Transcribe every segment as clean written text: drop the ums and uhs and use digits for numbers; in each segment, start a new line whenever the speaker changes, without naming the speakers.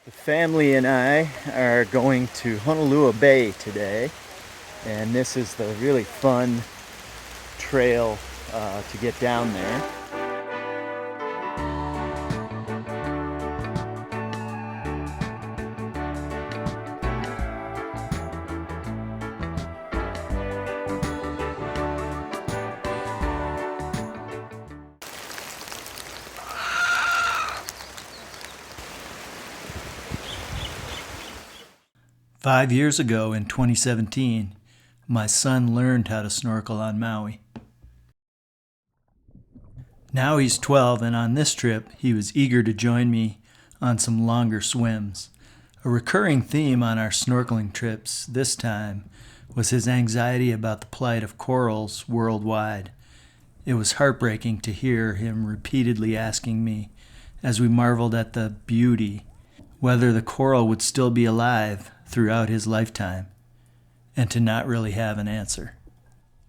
The family and I are going to Honolua Bay today, and this is the really fun trail to get down there. 5 years ago in 2017, my son learned how to snorkel on Maui. Now he's 12, and on this trip he was eager to join me on some longer swims. A recurring theme on our snorkeling trips this time was his anxiety about the plight of corals worldwide. It was heartbreaking to hear him repeatedly asking me, as we marveled at the beauty, whether the coral would still be alive throughout his lifetime, and to not really have an answer.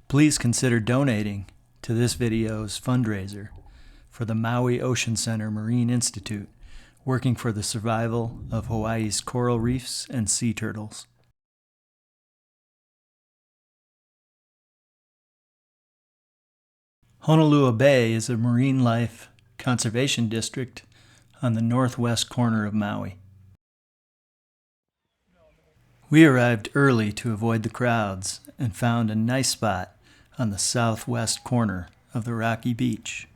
Please consider donating to this video's fundraiser for the Maui Ocean Center Marine Institute, working for the survival of Hawaii's coral reefs and sea turtles. Honolua Bay is a marine life conservation district on the northwest corner of Maui. We arrived early to avoid the crowds and found a nice spot on the southwest corner of the rocky beach.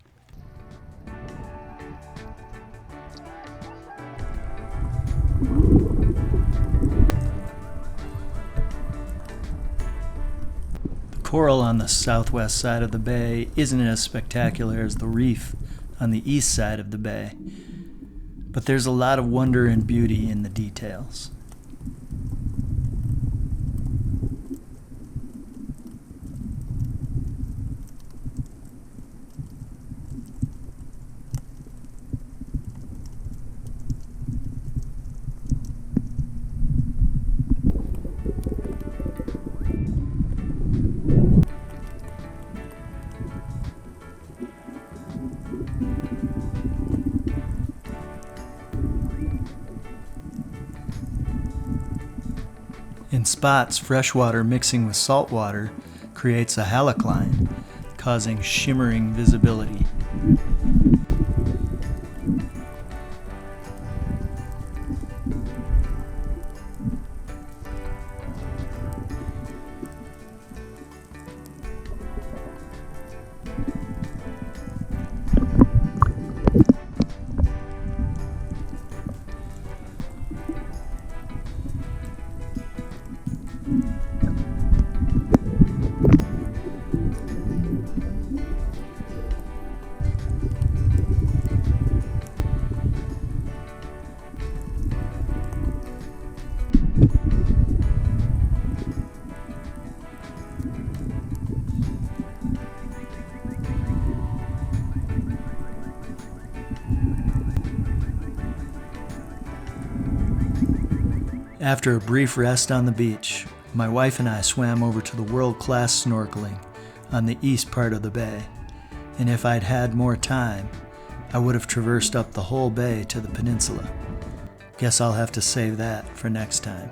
The coral on the southwest side of the bay isn't as spectacular as the reef on the east side of the bay, but there's a lot of wonder and beauty in the details. In spots, freshwater mixing with saltwater creates a halocline, causing shimmering visibility. After a brief rest on the beach, my wife and I swam over to the world-class snorkeling on the east part of the bay, and if I'd had more time, I would have traversed up the whole bay to the peninsula. Guess I'll have to save that for next time.